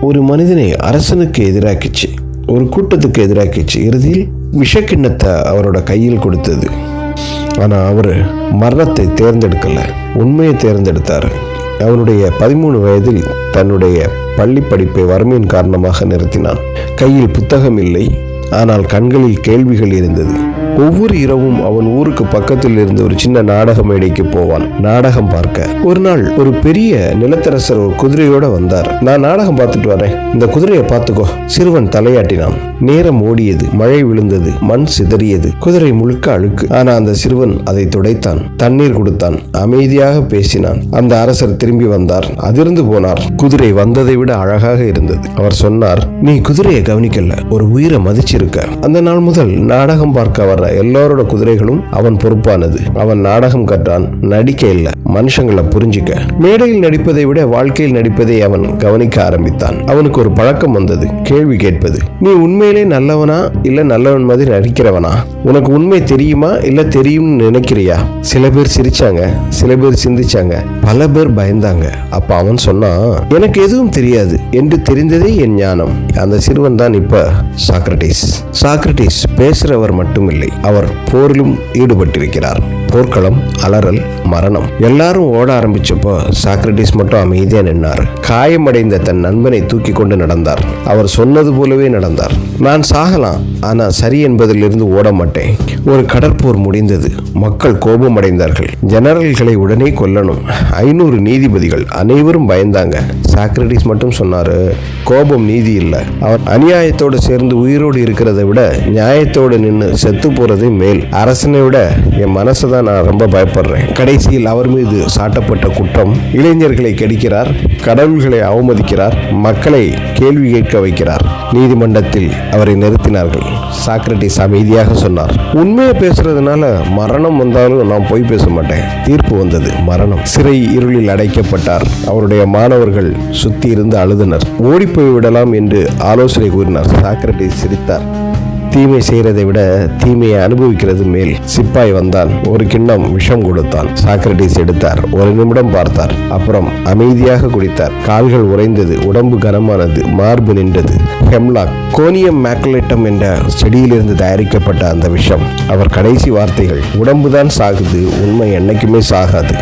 ஒரு மனிதனை அரசனுக்கு எதிராக்கிச்சு, ஒரு கூட்டத்துக்கு எதிராக்கிச்சு. இறுதியில் விஷக்கிண்ணத்தை அவரோட கையில் கொடுத்தது. ஆனால் அவர் மரணத்தை தேர்ந்தெடுக்கல, உண்மையை தேர்ந்தெடுத்தார். அவனுடைய 13 வயதில் தன்னுடைய பள்ளி படிப்பை வறுமையின் காரணமாக நிறுத்தினான். கையில் புத்தகம் இல்லை, ஆனால் கண்களில் கேள்விகள் இருந்தது. ஒவ்வொரு இரவும் அவன் ஊருக்கு பக்கத்தில் இருந்து ஒரு சின்ன நாடக மேடைக்கு போவான் நாடகம் பார்க்க. ஒரு நாள் ஒரு பெரிய நிலத்தரசர் ஒரு குதிரையோட வந்தார். நான் நாடகம் பார்த்துட்டு வரேன், இந்த குதிரையை பார்த்துக்கோ. சிறுவன் தலையாட்டினான். நேரம் ஓடியது, மழை விழுந்தது, மண் சிதறியது, குதிரை முழுக்க அழுக்கு. ஆனா அந்த சிறுவன் அதை துடைத்தான், தண்ணீர் கொடுத்தான், அமைதியாக பேசினான். அந்த அரசர் திரும்பி வந்தார், அதிர்ந்து போனார். குதிரை வந்ததை விட அழகாக இருந்தது. அவர் சொன்னார், நீ குதிரையை கவனிக்கல, ஒரு உயிரை மதிச்சிருக்க. அந்த நாள் முதல் நாடகம் பார்க்க வர எல்லாரோட குதிரைகளும் அவன் பொறுப்பானது. அவன் நாடகம் கற்றான், நடிக்க இல்ல, மனுஷங்களை புரிஞ்சிக்க. மேடையில் நடிப்பதை விட வாழ்க்கையில் நடிப்பதை அவன் கவனிக்க ஆரம்பித்தான். அவனுக்கு ஒரு பழக்கம் வந்தது, கேள்வி கேட்பது. நீ உண்மையிலே நல்லவனா இல்ல நல்லவன் மாதிரி நடிக்கிறவனா? உனக்கு உண்மை தெரியுமா இல்ல தெரியும்னு நினைக்கிறியா? சில பேர் சிரிச்சாங்க, சில பேர் சிந்திச்சாங்க, பல பேர் பயந்தாங்க. அப்ப அவன் சொன்னான், எனக்கு எதுவும் தெரியாது என்று தெரிந்ததே என் ஞானம். அந்த சிறுவன் தான் இப்ப சாக்ரட்டிஸ். சாக்ரட்டிஸ் பேசுறவர் மட்டும் இல்லை, அவர் போரிலும் ஈடுபட்டிருக்கிறார். போர்க்களம், அலறல், மரணம். எல்லாரும் ஓட ஆரம்பிச்சப்போ சாக்ரட்டிஸ் மட்டும் அமைதியா நின்றார். காயமடைந்த தன் நண்பனை தூக்கி கொண்டு நடந்தார். அவர் சொன்னது போலவே நடந்தார். நான் சாகலாம், ஆனா சரி என்பதிலிருந்து ஓட மாட்டேன். ஒரு கடற்போர் முடிந்தது. மக்கள் கோபம் அடைந்தார்கள். ஜெனரல்களை உடனே கொல்லணும். 500 நீதிபதிகள், அனைவரும் பயந்தாங்க. சாக்ரட்டிஸ் மட்டும் சொன்னாரு, கோபம் நீதி இல்லை. அவர் அநியாயத்தோடு சேர்ந்து உயிரோடு இருக்கிறத விட நியாயத்தோடு நின்று செத்து போறதே மேல். அரசனை விட என் மனசுதான் நான் ரொம்ப பயப்படுறேன். கடைசியில் அவர் மீது சாட்டப்பட்ட குற்றம், இளைஞர்களை கெடுக்கிறார், கடவுள்களை அவமதிக்கிறார், மக்களை கேள்வி கேட்க வைக்கிறார். நீதிமன்றத்தில் அவரை நிறுத்தினார்கள். சாக்ரட்டிஸ் அமைதியாக சொன்னார், உண்மையை பேசுறதுனால மரணம் வந்தாலும் நான் போய் பேச மாட்டேன். தீர்ப்பு வந்தது, மரணம். சிறை இருளில் அடைக்கப்பட்டார். அவருடைய மாணவர்கள் சுத்தி இருந்து அழுதனர். ஓடிப்போய் விடலாம் என்று ஆலோசனை கூறினார். சாக்ரட்டிஸ் சிரித்தார். தீமை செய்யறதை விட தீமையை அனுபவிக்கிறது மேல். சிப்பாய் வந்தான், ஒரு கிண்ணம் விஷம் கொடுத்தான். சாக்ரட்டிஸ் எடுத்தார், ஒரு நிமிடம் பார்த்தார், அப்புறம் அமைதியாக குடித்தார். கால்கள் உறைந்தது, உடம்பு கனமானது, மார்பு நின்றது. ஹெம்லாக், கோனியம் மேக்குலேட்டம் என்ற செடியிலிருந்து தயாரிக்கப்பட்ட அந்த விஷம். அவர் கடைசி வார்த்தைகள், உடம்புதான் சாகுது, உண்மை என்னைக்குமே சாகாது.